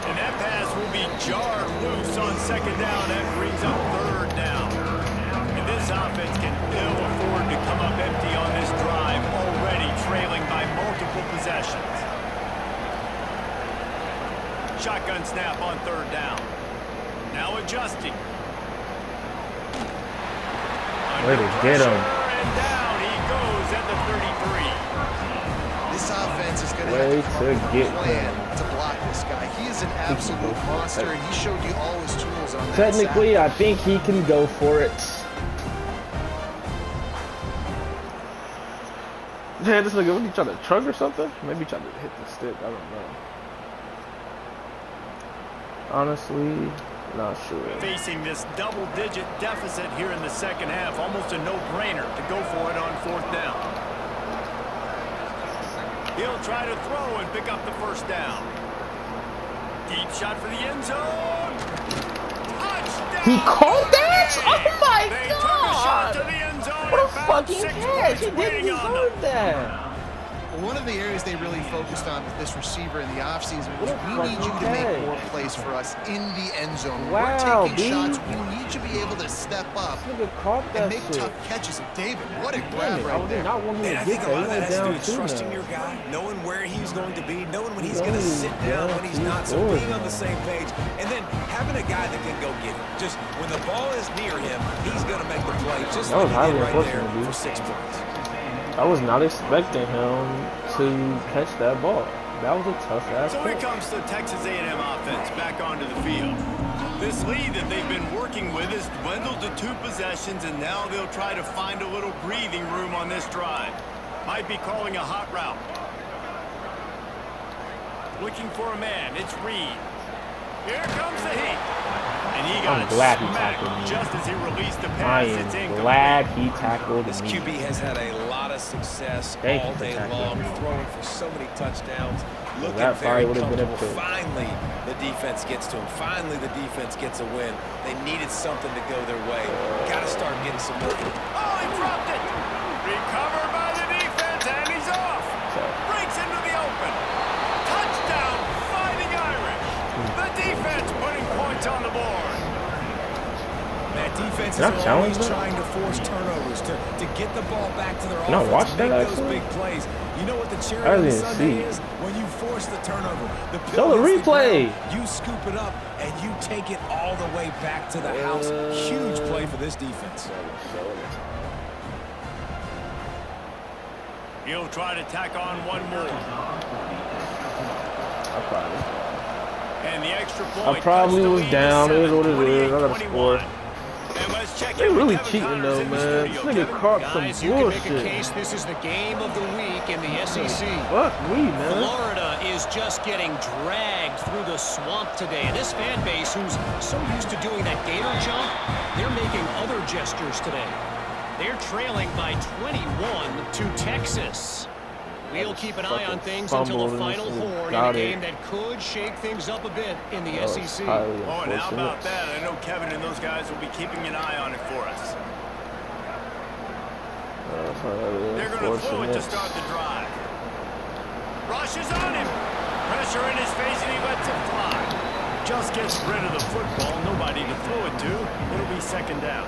[SPEAKER 1] And that pass will be jarred loose on 2nd down. That brings up 3rd down. And this offense can ill afford to come up empty on this drive, already trailing by multiple possessions. Shotgun snap on 3rd down. Now adjusting.
[SPEAKER 2] Way to get him.
[SPEAKER 1] And down he goes at the 33.
[SPEAKER 3] This offense is going to have to come up with a plan to block this guy. He is an absolute monster, and he showed you all his tools on that.
[SPEAKER 2] Technically, I think he can go for it. Man, this nigga, what, he trying to chug or something? Maybe trying to hit the stick. I don't know. Honestly, not sure.
[SPEAKER 1] Facing this double-digit deficit here in the second half, almost a no-brainer to go for it on 4th down. He'll try to throw and pick up the first down. Deep shot for the end zone. Touchdown!
[SPEAKER 2] He caught that? Oh my
[SPEAKER 1] they
[SPEAKER 2] god!
[SPEAKER 1] Took a shot to the end zone.
[SPEAKER 2] What a fucking catch! He didn't deserve that.
[SPEAKER 3] One of the areas they really focused on with this receiver in the offseason was we need you to make more plays for us in the end zone.
[SPEAKER 2] Wow,
[SPEAKER 3] we're taking shots. We need you to be able to step up and make tough catches. David, what a grab right there.
[SPEAKER 4] And I think a lot of that has to do with trusting your guy, knowing where he's going to be, knowing when he's going to sit down, when he's not, so being on the same page, and then having a guy that can go get it. Just when the ball is near him, he's going to make the play. Just like he did right there for 6 points.
[SPEAKER 2] I was not expecting him to catch that ball. That was a tough ass
[SPEAKER 1] So
[SPEAKER 2] play.
[SPEAKER 1] here comes the Texas A&M offense back onto the field. This lead that they've been working with has dwindled to 2 possessions, and now they'll try to find a little breathing room on this drive. Might be calling a hot route. Looking for a man. It's Reed. Here comes the heat. And he got
[SPEAKER 2] I'm glad he tackled me.
[SPEAKER 1] just as he released the
[SPEAKER 2] I
[SPEAKER 1] pass. It's
[SPEAKER 2] am
[SPEAKER 1] incomplete.
[SPEAKER 2] glad he tackled
[SPEAKER 4] This
[SPEAKER 2] me.
[SPEAKER 4] QB has had a lot of success all day long, throwing for so many touchdowns. Looking
[SPEAKER 2] that
[SPEAKER 4] very
[SPEAKER 2] probably would have been a
[SPEAKER 4] comfortable.
[SPEAKER 2] pick.
[SPEAKER 4] Finally, the defense gets to him. Finally, the defense gets a win. They needed something to go their way. Got to start getting some more.
[SPEAKER 1] Oh, he dropped it. Recovered by the defense, and he's off. Breaks into the open. Touchdown, Fighting Irish. The defense putting points on the board.
[SPEAKER 4] That defense is
[SPEAKER 2] Can I
[SPEAKER 4] always
[SPEAKER 2] challenge that?
[SPEAKER 4] trying to force turnovers, to get the ball back to their
[SPEAKER 2] Can I
[SPEAKER 4] offense,
[SPEAKER 2] watch
[SPEAKER 4] to
[SPEAKER 2] that,
[SPEAKER 4] make those
[SPEAKER 2] actually?
[SPEAKER 4] big plays. You know what the cherry
[SPEAKER 2] I
[SPEAKER 4] on the
[SPEAKER 2] didn't
[SPEAKER 4] Sunday
[SPEAKER 2] see.
[SPEAKER 4] is? When you force the turnover. The
[SPEAKER 2] Show the
[SPEAKER 4] hits
[SPEAKER 2] replay.
[SPEAKER 4] ground, you scoop it up, and you take it all the way back to the house. Huge play for this defense.
[SPEAKER 1] He'll try to tack on one more. And the extra point.
[SPEAKER 2] I probably
[SPEAKER 1] cuts the
[SPEAKER 2] was
[SPEAKER 1] lead to
[SPEAKER 2] down. It is
[SPEAKER 1] 7,
[SPEAKER 2] what it is. I gotta
[SPEAKER 1] 28-21.
[SPEAKER 2] score.
[SPEAKER 1] And let's check
[SPEAKER 2] They
[SPEAKER 1] in with
[SPEAKER 2] really
[SPEAKER 1] Kevin
[SPEAKER 2] cheating
[SPEAKER 1] Connors
[SPEAKER 2] though,
[SPEAKER 1] in the
[SPEAKER 2] man. This
[SPEAKER 1] studio.
[SPEAKER 2] nigga
[SPEAKER 1] Kevin?
[SPEAKER 2] caught some
[SPEAKER 5] Guys, you can make a
[SPEAKER 2] bullshit.
[SPEAKER 5] case this is the game of the week in the SEC.
[SPEAKER 2] Fuck me, man.
[SPEAKER 5] Florida is just getting dragged through the swamp today. And this fan base, who's so used to doing that gator jump, they're making other gestures today. They're trailing by 21 to Texas. We'll keep an eye on things until the final horn in a game that could shake things up a bit in the SEC.
[SPEAKER 1] Oh, and how about that? I know Kevin and those guys will be keeping an eye on it for us. They're going to throw it to start the drive. Rushes on him. Pressure in his face, and he lets it fly. Just gets rid of the football. Nobody to throw it to. It'll be second down.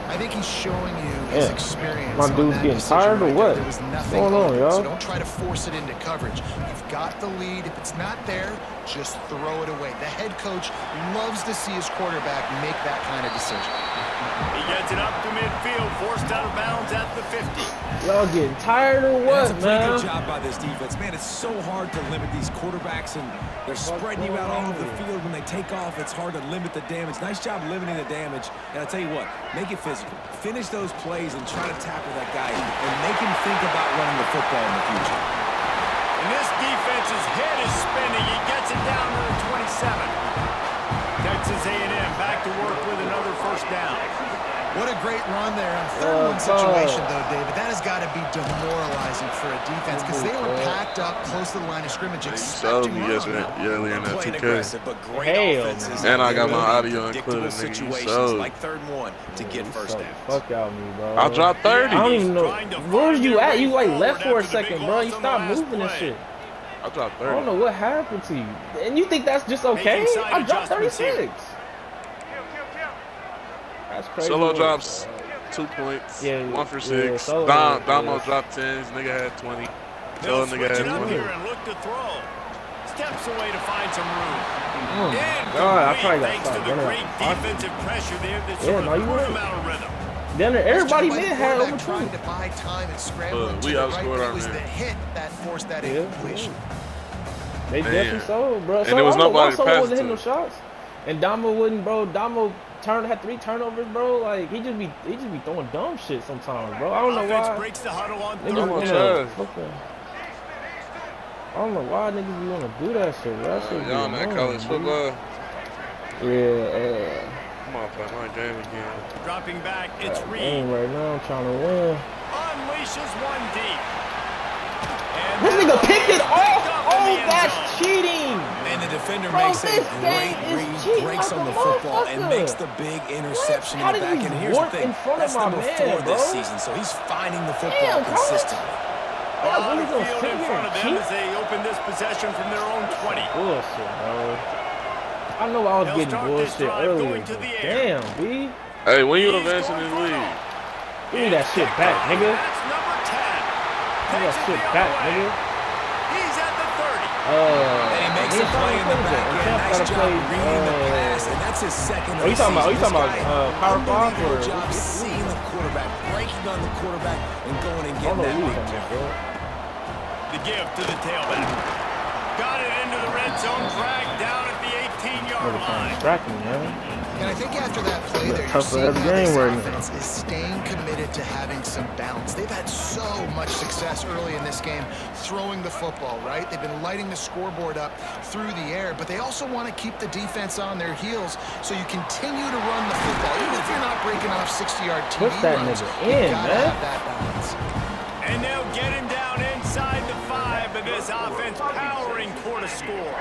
[SPEAKER 3] I think he's showing you his experience.
[SPEAKER 2] My dude's getting tired or what?
[SPEAKER 3] There was
[SPEAKER 2] What's
[SPEAKER 3] nothing
[SPEAKER 2] going on, y'all?
[SPEAKER 3] So don't try to force it into coverage. You've got the lead. If it's not there, just throw it away. The head coach loves to see his quarterback make that kind of decision.
[SPEAKER 1] He gets it up to midfield, forced out of bounds at the 50.
[SPEAKER 2] Y'all getting tired or what,
[SPEAKER 4] That's a pretty
[SPEAKER 2] man?
[SPEAKER 4] good job by this defense. Man, it's so hard to limit these quarterbacks, and they're spreading you out all over the field. When they take off, it's hard to limit the damage. Nice job limiting the damage. And I tell you what, make it physical. Finish those plays and try to tackle that guy and make him think about running the football in the future.
[SPEAKER 1] And this defense's head is spinning. He gets it down to the 27. Texas A&M back to work with another first down.
[SPEAKER 3] What a great run there on third-one situation, though, David. That has got to be demoralizing for a defense because they were packed up close to the line of scrimmage.
[SPEAKER 6] You showed me yesterday, earlier in that
[SPEAKER 4] Playing
[SPEAKER 6] 2K.
[SPEAKER 4] aggressive, but great offenses.
[SPEAKER 6] And I got my
[SPEAKER 4] ability
[SPEAKER 6] audio
[SPEAKER 4] to
[SPEAKER 6] included,
[SPEAKER 4] predictable
[SPEAKER 6] nigga. You
[SPEAKER 4] situations
[SPEAKER 6] showed.
[SPEAKER 4] like 3rd and 1 to get first down.
[SPEAKER 2] Fuck out me, bro.
[SPEAKER 6] I dropped 30.
[SPEAKER 2] I don't even know.
[SPEAKER 1] Trying to
[SPEAKER 2] Where
[SPEAKER 1] find
[SPEAKER 2] you
[SPEAKER 1] their
[SPEAKER 2] at?
[SPEAKER 1] way
[SPEAKER 2] You like
[SPEAKER 1] forward
[SPEAKER 2] left for a
[SPEAKER 1] after the big
[SPEAKER 2] second, bro.
[SPEAKER 1] loss
[SPEAKER 2] You
[SPEAKER 1] on the
[SPEAKER 2] stopped
[SPEAKER 1] last
[SPEAKER 2] moving and
[SPEAKER 1] play.
[SPEAKER 2] shit.
[SPEAKER 6] I dropped
[SPEAKER 2] I don't
[SPEAKER 6] 30.
[SPEAKER 2] know what happened to you. And you think that's just okay?
[SPEAKER 1] Making side
[SPEAKER 2] I dropped
[SPEAKER 1] adjustments here.
[SPEAKER 2] 36. That's crazy.
[SPEAKER 6] Solo
[SPEAKER 2] work,
[SPEAKER 6] drops
[SPEAKER 2] bro.
[SPEAKER 6] 2 points.
[SPEAKER 2] Yeah,
[SPEAKER 6] 1 for
[SPEAKER 2] yeah,
[SPEAKER 6] 6.
[SPEAKER 2] Solo,
[SPEAKER 6] Damo
[SPEAKER 2] yeah.
[SPEAKER 6] dropped 10s. Nigga had 20.
[SPEAKER 1] They'll
[SPEAKER 6] Other nigga
[SPEAKER 1] switch it
[SPEAKER 6] had
[SPEAKER 1] up
[SPEAKER 6] 20.
[SPEAKER 1] here and look to throw. Steps away to find some room.
[SPEAKER 2] Oh my God, I probably got
[SPEAKER 1] Thanks to
[SPEAKER 2] stopped
[SPEAKER 1] the
[SPEAKER 2] running
[SPEAKER 1] great
[SPEAKER 2] out of pocket.
[SPEAKER 1] defensive pressure there that
[SPEAKER 2] Yeah,
[SPEAKER 1] sort
[SPEAKER 2] no,
[SPEAKER 1] of
[SPEAKER 2] you
[SPEAKER 1] put
[SPEAKER 2] right.
[SPEAKER 1] him out of rhythm.
[SPEAKER 2] Then everybody
[SPEAKER 3] By the
[SPEAKER 2] mid had
[SPEAKER 3] quarterback
[SPEAKER 2] over
[SPEAKER 3] trying
[SPEAKER 2] 2.
[SPEAKER 3] to buy time and scrambling
[SPEAKER 6] We
[SPEAKER 3] to the right,
[SPEAKER 6] outscored
[SPEAKER 3] but
[SPEAKER 6] our
[SPEAKER 3] it was
[SPEAKER 6] man.
[SPEAKER 3] the hit that forced that
[SPEAKER 2] Yeah,
[SPEAKER 3] incompletion.
[SPEAKER 2] They
[SPEAKER 6] Man.
[SPEAKER 2] definitely sold, bro.
[SPEAKER 6] And
[SPEAKER 2] So
[SPEAKER 6] there was
[SPEAKER 2] I don't know why
[SPEAKER 6] nobody
[SPEAKER 2] Solo
[SPEAKER 6] passing
[SPEAKER 2] wasn't hitting
[SPEAKER 6] to
[SPEAKER 2] no shots. And Damo wouldn't, bro. Damo had 3 turnovers, bro. Like he just be throwing dumb shit sometimes, bro. I don't know
[SPEAKER 1] Offense
[SPEAKER 2] why.
[SPEAKER 1] breaks the huddle on
[SPEAKER 2] Niggas
[SPEAKER 6] Damo
[SPEAKER 1] third
[SPEAKER 2] wanna,
[SPEAKER 6] trash.
[SPEAKER 2] okay. I don't know why niggas be wanna do that shit, bro. That shit be
[SPEAKER 6] Y'all in that
[SPEAKER 2] annoying,
[SPEAKER 6] college
[SPEAKER 2] dude.
[SPEAKER 6] football.
[SPEAKER 2] Yeah,
[SPEAKER 6] Come on, play my game again.
[SPEAKER 1] dropping back. It's Reed.
[SPEAKER 2] game right now. I'm trying to win.
[SPEAKER 1] Unleashes one deep. And
[SPEAKER 2] This nigga picked it off.
[SPEAKER 1] picked up in
[SPEAKER 2] Oh,
[SPEAKER 1] the end
[SPEAKER 2] that's
[SPEAKER 1] zone.
[SPEAKER 2] cheating.
[SPEAKER 4] And the defender
[SPEAKER 2] Bro,
[SPEAKER 4] makes a
[SPEAKER 2] this game
[SPEAKER 4] great
[SPEAKER 2] is
[SPEAKER 4] read,
[SPEAKER 2] cheating
[SPEAKER 4] breaks
[SPEAKER 2] like
[SPEAKER 4] on
[SPEAKER 2] a
[SPEAKER 4] the football, and
[SPEAKER 2] motherfucker.
[SPEAKER 4] makes the big interception
[SPEAKER 2] How
[SPEAKER 4] in the
[SPEAKER 2] did
[SPEAKER 4] back
[SPEAKER 2] he
[SPEAKER 4] end. Here's the
[SPEAKER 2] work
[SPEAKER 4] thing.
[SPEAKER 2] in front of
[SPEAKER 4] That's
[SPEAKER 2] my
[SPEAKER 4] number
[SPEAKER 2] man,
[SPEAKER 4] 4 this
[SPEAKER 2] bro?
[SPEAKER 4] season, so he's finding the football
[SPEAKER 2] Damn, coach.
[SPEAKER 4] consistently.
[SPEAKER 2] I'm really gonna
[SPEAKER 1] field
[SPEAKER 2] sit
[SPEAKER 1] in
[SPEAKER 2] here
[SPEAKER 1] front
[SPEAKER 2] and
[SPEAKER 1] of them
[SPEAKER 2] cheat?
[SPEAKER 1] as they open this possession from their own 20.
[SPEAKER 2] Bullshit, bro. I know I was
[SPEAKER 1] They'll
[SPEAKER 2] getting
[SPEAKER 1] start this
[SPEAKER 2] bullshit
[SPEAKER 1] drive
[SPEAKER 2] earlier,
[SPEAKER 1] going to
[SPEAKER 2] but
[SPEAKER 1] the air.
[SPEAKER 2] damn, B.
[SPEAKER 6] Hey, when you
[SPEAKER 1] He's
[SPEAKER 6] advancing
[SPEAKER 1] going
[SPEAKER 6] this
[SPEAKER 1] for it
[SPEAKER 6] league?
[SPEAKER 1] all.
[SPEAKER 2] Give me that shit back, nigga.
[SPEAKER 1] That's number 10.
[SPEAKER 2] Give me that
[SPEAKER 1] Takes it
[SPEAKER 2] shit
[SPEAKER 1] the
[SPEAKER 2] back,
[SPEAKER 1] other way.
[SPEAKER 2] nigga.
[SPEAKER 1] He's at the 30.
[SPEAKER 4] And he makes a play in the back end.
[SPEAKER 2] Champ
[SPEAKER 4] Nice
[SPEAKER 2] gotta
[SPEAKER 4] job
[SPEAKER 2] play.
[SPEAKER 4] reading the pass, and that's his second.
[SPEAKER 2] Oh, you talking about? You talking about power five or?
[SPEAKER 4] Unbelievable job seeing the quarterback, breaking on the quarterback, and going and getting that big play.
[SPEAKER 1] The give to the tailback. Got it into the red zone, dragged down at the 18-yard line.
[SPEAKER 2] Distracting, man.
[SPEAKER 3] And I think after that play there, you're seeing how this offense is staying committed to having some balance. They've had so much success early in this game throwing the football, right? They've been lighting the scoreboard up through the air, but they also want to keep the defense on their heels so you continue to run the football. Even if you're not breaking off 60-yard TD
[SPEAKER 2] Push that
[SPEAKER 3] runs,
[SPEAKER 2] nigga
[SPEAKER 3] you
[SPEAKER 2] in,
[SPEAKER 3] gotta
[SPEAKER 2] man.
[SPEAKER 3] have that balance.
[SPEAKER 1] And they'll get him down inside the 5, but this offense powering toward a score.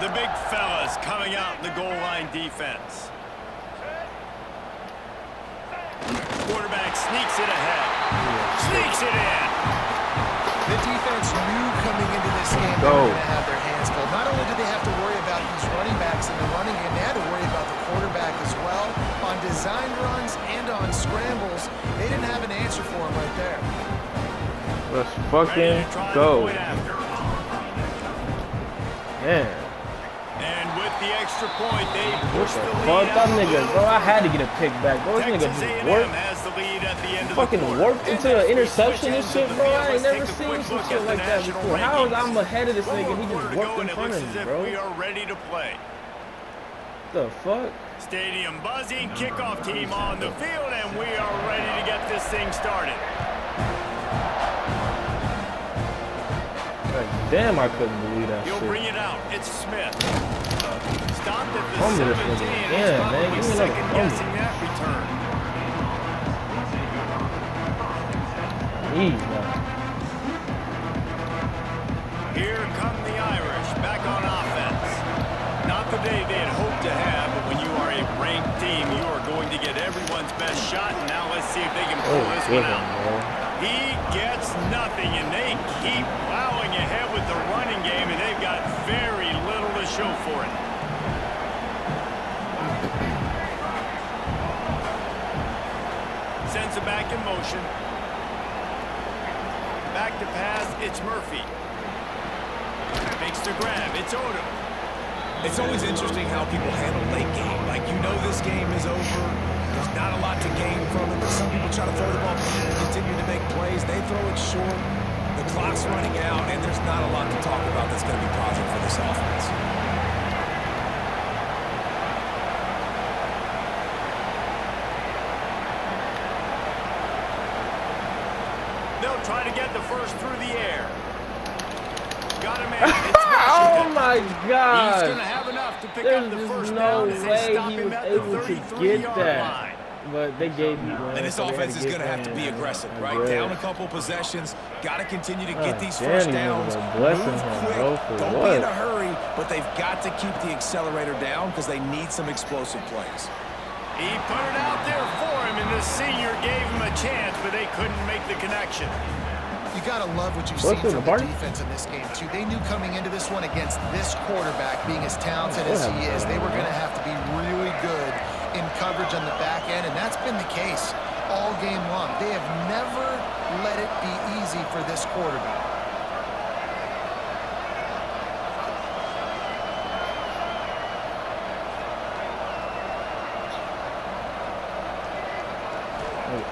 [SPEAKER 1] The big fellas coming out in the goal line defense. Quarterback sneaks it ahead. Sneaks it in.
[SPEAKER 3] The defense knew coming into this game they were going to have their hands full. Not only did they have to worry about these running backs in the running game, they had to worry about the quarterback as well. On designed runs and on scrambles, they didn't have an answer for him right there.
[SPEAKER 2] Let's fucking go. Man.
[SPEAKER 1] And with the extra point, they push the lead.
[SPEAKER 2] Fuck that nigga, bro. I had to get a pick back. Bro, this nigga
[SPEAKER 1] Texas
[SPEAKER 2] just
[SPEAKER 1] A&M
[SPEAKER 2] worked.
[SPEAKER 1] has the lead at the end of
[SPEAKER 2] Fucking
[SPEAKER 1] the quarter.
[SPEAKER 2] worked into an interception and shit, bro. I ain't never seen some shit like that before. How is I'm ahead of this nigga and he just worked in front of me, bro?
[SPEAKER 1] We are ready to play.
[SPEAKER 2] The fuck?
[SPEAKER 1] Stadium buzzing, kickoff team on the field, and we are ready to get this thing started.
[SPEAKER 2] Like, damn, I couldn't believe that
[SPEAKER 1] He'll
[SPEAKER 2] shit.
[SPEAKER 1] bring it out. It's Smith. Stopped at the
[SPEAKER 2] Fumble this
[SPEAKER 1] 17.
[SPEAKER 2] nigga.
[SPEAKER 1] He's
[SPEAKER 2] Yeah, man,
[SPEAKER 1] probably
[SPEAKER 2] give me another
[SPEAKER 1] second guessing
[SPEAKER 2] fumble.
[SPEAKER 1] that return. Here come the Irish, back on offense. Not the day they had hoped to have, but when you are a ranked team, you are going to get everyone's best shot, and now let's see if they can pull this one out. He gets nothing, and they keep plowing ahead with the running game, and they've got very little to show for it. Sends it back in motion. Back to pass, it's Murphy. Makes the grab, it's Odom.
[SPEAKER 4] It's always interesting how people handle late game. Like, you know this game is over. There's not a lot to gain from it, but some people try to throw the ball deep and continue to make plays. They throw it short. The clock's running out, and there's not a lot to talk about that's going to be positive for this offense.
[SPEAKER 1] They'll try to get the first through the air. Got him in. It's
[SPEAKER 2] Oh my
[SPEAKER 1] He's
[SPEAKER 2] God.
[SPEAKER 1] going to have enough to pick
[SPEAKER 2] There's
[SPEAKER 1] up the
[SPEAKER 2] just
[SPEAKER 1] first
[SPEAKER 2] no
[SPEAKER 1] down as they
[SPEAKER 2] way
[SPEAKER 1] stop
[SPEAKER 2] he
[SPEAKER 1] him
[SPEAKER 2] was
[SPEAKER 1] at the
[SPEAKER 2] able to
[SPEAKER 1] 33-yard
[SPEAKER 2] get that.
[SPEAKER 1] line.
[SPEAKER 2] But they gave me one.
[SPEAKER 4] And this
[SPEAKER 2] so they had
[SPEAKER 4] offense is
[SPEAKER 2] get
[SPEAKER 4] going to have to be
[SPEAKER 2] that.
[SPEAKER 4] aggressive,
[SPEAKER 2] I
[SPEAKER 4] right?
[SPEAKER 2] guess.
[SPEAKER 4] Down a couple possessions. Got to continue to get these
[SPEAKER 2] damn,
[SPEAKER 4] first
[SPEAKER 2] he
[SPEAKER 4] downs.
[SPEAKER 2] was blessing
[SPEAKER 4] Move
[SPEAKER 2] him,
[SPEAKER 4] quick.
[SPEAKER 2] bro, for
[SPEAKER 4] Don't
[SPEAKER 2] what?
[SPEAKER 4] be in a hurry, but they've got to keep the accelerator down because they need some explosive plays.
[SPEAKER 1] He put it out there for him, and the senior gave him a chance, but they couldn't make the connection.
[SPEAKER 3] You got to love what you've seen from the defense in this game, too. They knew coming into this one against this quarterback, being as talented as he is, they were going to have to be really good in coverage on the back end, and that's been the case all game long. They have never let it be easy for this quarterback.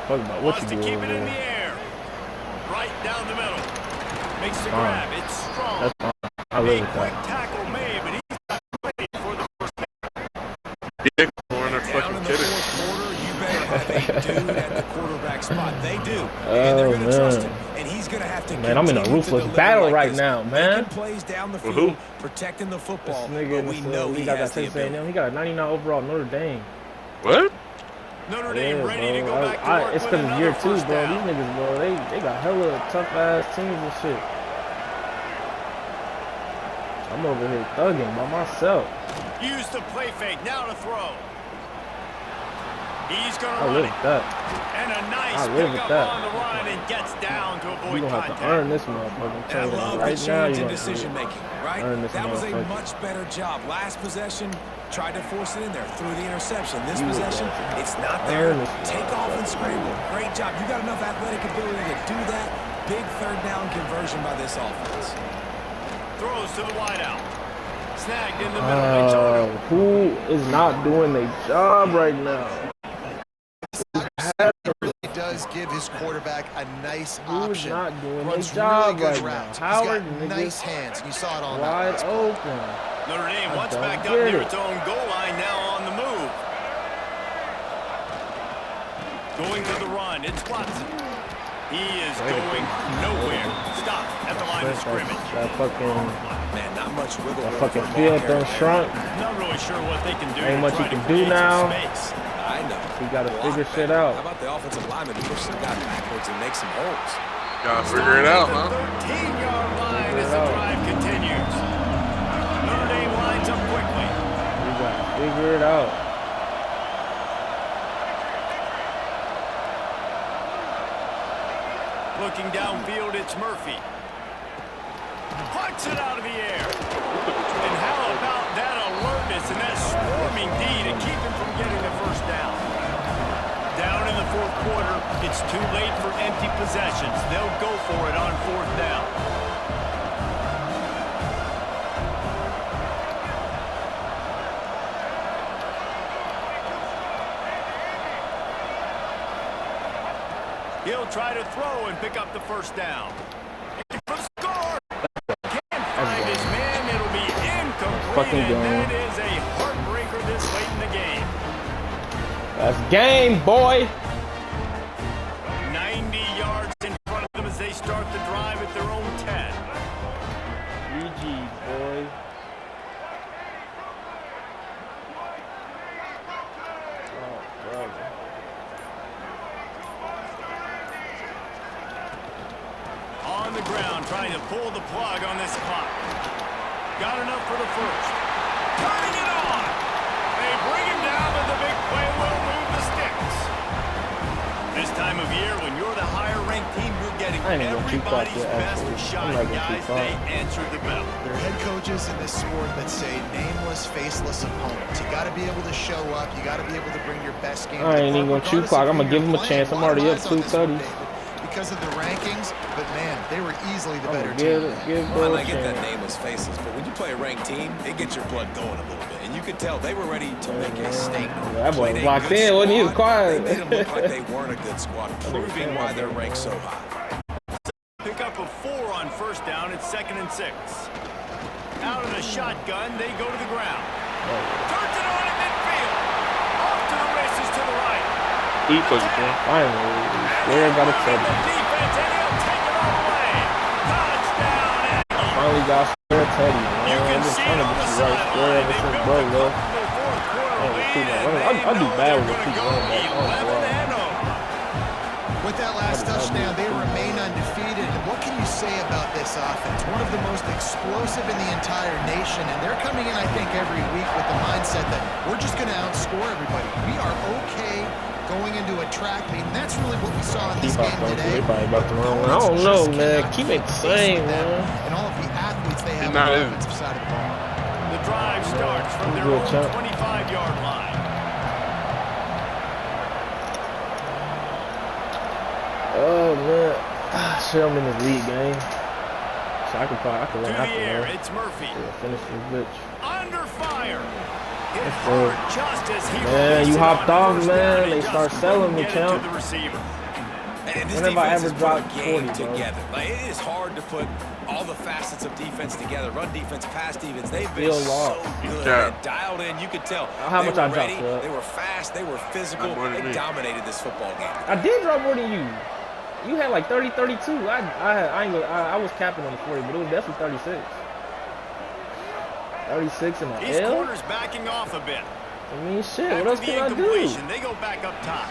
[SPEAKER 2] Fuck about what
[SPEAKER 1] Wants
[SPEAKER 2] you
[SPEAKER 1] to
[SPEAKER 2] do
[SPEAKER 1] keep
[SPEAKER 2] over
[SPEAKER 1] it in the
[SPEAKER 2] there.
[SPEAKER 1] air. Right down the middle. Makes the grab. It's strong.
[SPEAKER 2] That's fine. I live with
[SPEAKER 1] Quick
[SPEAKER 2] that.
[SPEAKER 1] tackle made, but he's not ready for the first
[SPEAKER 6] Yeah, corner,
[SPEAKER 4] Down
[SPEAKER 6] fucking
[SPEAKER 4] in the
[SPEAKER 6] kidding.
[SPEAKER 4] fourth quarter, you better have a dude at the quarterback spot. They do. And they're going to trust him. And he's going to have to
[SPEAKER 2] Man, I'm in a
[SPEAKER 4] continue to
[SPEAKER 2] ruthless
[SPEAKER 4] deliver
[SPEAKER 2] battle
[SPEAKER 4] like
[SPEAKER 2] right
[SPEAKER 4] this.
[SPEAKER 2] now, man.
[SPEAKER 4] Making plays down the
[SPEAKER 6] With
[SPEAKER 4] field,
[SPEAKER 6] who?
[SPEAKER 4] protecting the
[SPEAKER 2] This
[SPEAKER 4] football,
[SPEAKER 2] nigga
[SPEAKER 4] but
[SPEAKER 2] in
[SPEAKER 4] we
[SPEAKER 2] this
[SPEAKER 4] know
[SPEAKER 2] league
[SPEAKER 4] he
[SPEAKER 2] got
[SPEAKER 4] has
[SPEAKER 2] that
[SPEAKER 4] the
[SPEAKER 2] Texas A&M.
[SPEAKER 4] ability.
[SPEAKER 2] He got a 99 overall Notre Dame.
[SPEAKER 6] What?
[SPEAKER 1] Notre Dame
[SPEAKER 2] Yeah,
[SPEAKER 1] ready to go
[SPEAKER 2] bro.
[SPEAKER 1] back to work
[SPEAKER 2] It's
[SPEAKER 1] with
[SPEAKER 2] because it's
[SPEAKER 1] another
[SPEAKER 2] year 2,
[SPEAKER 1] first
[SPEAKER 2] bro.
[SPEAKER 1] down.
[SPEAKER 2] These niggas, bro, they got hella tough-ass teams and shit. I'm over here thugging by myself.
[SPEAKER 1] Use the play fake. Now to throw. He's going to
[SPEAKER 2] I
[SPEAKER 1] run
[SPEAKER 2] live
[SPEAKER 1] it.
[SPEAKER 2] with that.
[SPEAKER 1] And a nice
[SPEAKER 2] I live with
[SPEAKER 1] pickup
[SPEAKER 2] that.
[SPEAKER 1] on the run and gets down to avoid
[SPEAKER 2] You're going to have to earn this motherfucker.
[SPEAKER 4] And I love
[SPEAKER 2] right
[SPEAKER 4] the
[SPEAKER 2] now,
[SPEAKER 4] change in decision making, right? That was a
[SPEAKER 2] motherfucker.
[SPEAKER 4] much better job. Last possession, tried to force it in there, threw the interception. This possession, it's not there. Take off and scramble. Great job. You got enough athletic ability to do that. Big third down conversion by this offense.
[SPEAKER 1] Throws to the wideout. Snagged in the middle.
[SPEAKER 2] Who is not doing their job right now?
[SPEAKER 3] He does give his quarterback a nice
[SPEAKER 2] Who's
[SPEAKER 3] option.
[SPEAKER 2] not doing their
[SPEAKER 3] Runs
[SPEAKER 2] job
[SPEAKER 3] really good
[SPEAKER 2] right
[SPEAKER 3] routes.
[SPEAKER 2] now? Howard,
[SPEAKER 3] He's got nice hands. You saw it on
[SPEAKER 2] wide
[SPEAKER 3] that.
[SPEAKER 2] open.
[SPEAKER 1] Notre Dame once backed up near its own goal line, now on the move. Going to the run, it's Watson. He is going nowhere. Stop at the line of scrimmage.
[SPEAKER 2] That fucking...
[SPEAKER 4] Man, not much wiggle room.
[SPEAKER 2] That fucking field done shrunk.
[SPEAKER 1] Not really sure what they can do.
[SPEAKER 2] Ain't much you can do now.
[SPEAKER 4] I know.
[SPEAKER 2] You gotta figure shit out.
[SPEAKER 4] How about the offensive lineman who pushes the guy backwards and makes some holes?
[SPEAKER 6] Gotta figure it out, huh?
[SPEAKER 1] 13-yard line as the drive continues. Notre Dame lines up quickly.
[SPEAKER 2] You gotta figure it out.
[SPEAKER 1] Looking downfield, it's Murphy. Puts it out of the air. And how about that alertness and that swarming D to keep him from getting the first down? Down in the fourth quarter, it's too late for empty possessions. They'll go for it on fourth down. He'll try to throw and pick up the first down. Score! Can't find his man. It'll be incomplete. And that is a heartbreaker this late in the game.
[SPEAKER 2] That's game, boy.
[SPEAKER 1] 90 yards in front of them as they start the drive at their own 10.
[SPEAKER 2] GG, boy. Oh, brother.
[SPEAKER 1] On the ground, trying to pull the plug on this clock. Got enough for the first. Turning it on. They bring him down, but the big play will move the sticks. This time of year, when you're the higher-ranked team, you're getting everybody's best shot. Guys, they answer the bell.
[SPEAKER 3] There are head coaches in this sport that say nameless, faceless opponents. You got to be able to show up. You got to be able to bring your best game.
[SPEAKER 2] I ain't even gonna shoot clock. I'm gonna give him a chance. I'm already up 230.
[SPEAKER 3] Because of the rankings, but man, they were easily the better team.
[SPEAKER 4] Well, I get that nameless faces, but when you play a ranked team, it gets your blood going a little bit, and you could tell they were ready to make a statement.
[SPEAKER 2] That boy was locked in, wasn't he? He was quiet.
[SPEAKER 4] They made them look like they weren't a good squad, proving why they're ranked so high.
[SPEAKER 1] Pick up a 4 on first down. It's 2nd and 6. Out of the shotgun, they go to the ground. Turns it on in midfield. Off to the races to the right.
[SPEAKER 6] He plays it, bro.
[SPEAKER 2] Finally, Square got a touchdown.
[SPEAKER 1] Defense, and he'll take it all the way. Touchdown.
[SPEAKER 2] Finally got Square Teddy, man.
[SPEAKER 1] You can
[SPEAKER 2] I'm just
[SPEAKER 1] see
[SPEAKER 2] trying
[SPEAKER 1] it
[SPEAKER 2] to
[SPEAKER 1] on the
[SPEAKER 2] get you right. Square
[SPEAKER 1] sideline.
[SPEAKER 2] ever
[SPEAKER 1] They
[SPEAKER 2] since
[SPEAKER 1] built
[SPEAKER 2] bro,
[SPEAKER 1] a
[SPEAKER 2] though.
[SPEAKER 1] comfortable fourth quarter lead,
[SPEAKER 2] I do bad with the
[SPEAKER 1] they
[SPEAKER 2] keep
[SPEAKER 1] know
[SPEAKER 2] going
[SPEAKER 1] they're
[SPEAKER 2] back.
[SPEAKER 1] gonna go 11-0.
[SPEAKER 3] With that last touchdown, they remain undefeated. And what can you say about this offense? One of the most explosive in the entire nation, and they're coming in, I think, every week with the mindset that we're just going to outscore everybody. We are okay going into a track meet, and that's really what we saw in this game today.
[SPEAKER 2] I don't know, man. Keep it the same, man.
[SPEAKER 3] And all of the athletes they have on the offensive side of the ball.
[SPEAKER 1] The drive starts from their own 25-yard line.
[SPEAKER 2] Oh man, shit, I'm in the league, gang. So I can run
[SPEAKER 1] To
[SPEAKER 2] after
[SPEAKER 1] the air,
[SPEAKER 2] her.
[SPEAKER 1] it's Murphy.
[SPEAKER 2] Finish this bitch.
[SPEAKER 1] Under fire. Hit
[SPEAKER 2] That's
[SPEAKER 1] hard
[SPEAKER 2] good.
[SPEAKER 1] just as he
[SPEAKER 2] Man,
[SPEAKER 1] released
[SPEAKER 2] you
[SPEAKER 1] it
[SPEAKER 2] hopped
[SPEAKER 1] on
[SPEAKER 2] off,
[SPEAKER 1] first
[SPEAKER 2] man.
[SPEAKER 1] down and
[SPEAKER 2] They
[SPEAKER 1] just
[SPEAKER 2] start selling me,
[SPEAKER 1] couldn't get it
[SPEAKER 2] champ.
[SPEAKER 1] to the receiver.
[SPEAKER 4] And this
[SPEAKER 2] Whenever I
[SPEAKER 4] defense
[SPEAKER 2] ever
[SPEAKER 4] has
[SPEAKER 2] drop
[SPEAKER 4] put a game
[SPEAKER 2] 40, bro.
[SPEAKER 4] together. Like, it is hard to put all the facets of defense together. Run defense, pass defense. They've been
[SPEAKER 2] Still
[SPEAKER 4] so
[SPEAKER 2] lost.
[SPEAKER 4] good
[SPEAKER 6] Yeah.
[SPEAKER 4] and dialed in. You could tell.
[SPEAKER 2] How
[SPEAKER 4] they
[SPEAKER 2] much
[SPEAKER 4] were
[SPEAKER 2] I dropped,
[SPEAKER 4] ready.
[SPEAKER 2] Phil?
[SPEAKER 4] They were fast. They were physical.
[SPEAKER 6] more than
[SPEAKER 4] They
[SPEAKER 6] me.
[SPEAKER 4] dominated this football game.
[SPEAKER 2] I did drop more than you. You had like 30, 32. I was capping on the 40, but it was definitely 36. 36 in the
[SPEAKER 1] These
[SPEAKER 2] L?
[SPEAKER 1] corners backing off a bit.
[SPEAKER 2] I mean, shit, what
[SPEAKER 1] After
[SPEAKER 2] else
[SPEAKER 1] the
[SPEAKER 2] can I do?
[SPEAKER 1] incompletion, they go back up top.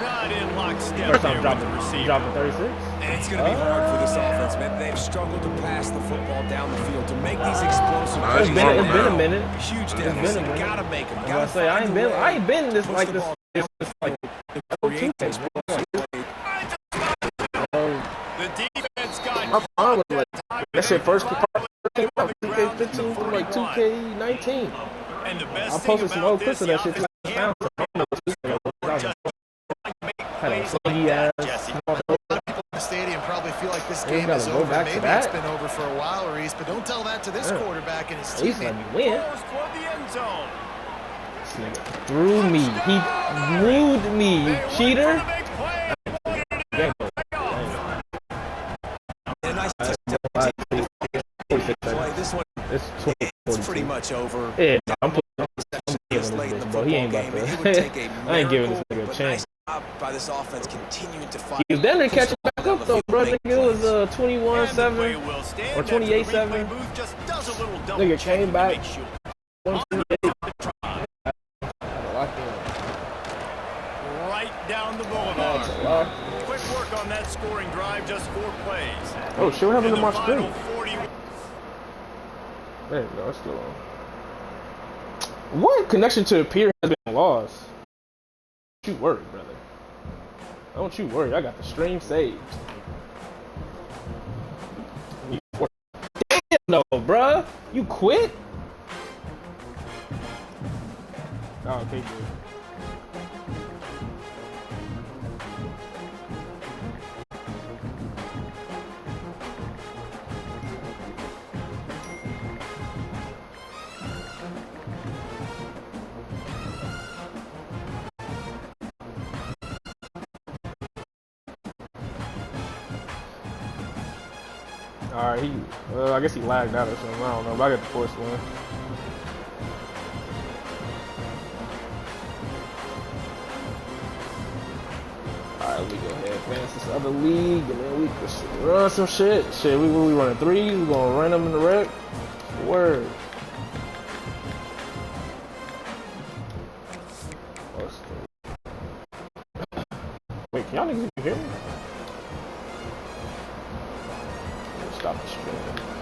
[SPEAKER 1] Not in lockstep
[SPEAKER 2] First
[SPEAKER 1] there
[SPEAKER 2] time
[SPEAKER 1] with the receiver.
[SPEAKER 2] dropping 36?
[SPEAKER 4] And it's going to be hard for this offense, man. They've struggled to pass the football down the field to make these explosive
[SPEAKER 6] Nice
[SPEAKER 2] It's
[SPEAKER 6] ball,
[SPEAKER 2] been a
[SPEAKER 6] man.
[SPEAKER 2] minute.
[SPEAKER 4] Huge
[SPEAKER 2] It's
[SPEAKER 4] difference.
[SPEAKER 2] been a minute.
[SPEAKER 4] Gotta make them.
[SPEAKER 2] As I say, I ain't been this like this like I'm fine with like that shit first came out 2K15 through like 2K19.
[SPEAKER 1] And the
[SPEAKER 2] I
[SPEAKER 1] best
[SPEAKER 2] posted some old
[SPEAKER 1] thing
[SPEAKER 2] clips of that shit. Had a slingy ass.
[SPEAKER 3] The stadium probably feel like this game is over. Maybe it's been over for a while, Reese, but don't tell that to this quarterback and his teammate.
[SPEAKER 2] Let me win.
[SPEAKER 1] Toward the end zone.
[SPEAKER 2] This nigga threw me. He rude me, you cheater.
[SPEAKER 4] This one, it's pretty much over.
[SPEAKER 2] Yeah, I'm giving this bitch, bro. He ain't about to. I ain't giving this nigga a chance.
[SPEAKER 4] By this offense continuing to fight.
[SPEAKER 2] He was down there catching back up though, bro. Nigga, it was 21-7 or 28-7. Nigga came back. 128.
[SPEAKER 1] Right down the boulevard. Quick work on that scoring drive, just 4 plays.
[SPEAKER 2] Oh shit, what happened to my screen? There you go, it's still on. What connection to the pier has been lost? Don't you worry, brother. Don't you worry, I got the stream saved. Damn no, bruh. You quit? Oh, okay, good. Alright, I guess he lagged out or something. I don't know, but I got the force one. Alright, we go ahead, advance this other league, and then we can run some shit. Shit, we running threes, we gonna run them in the wreck. Word. Wait, can y'all niggas hear me? Stop the stream.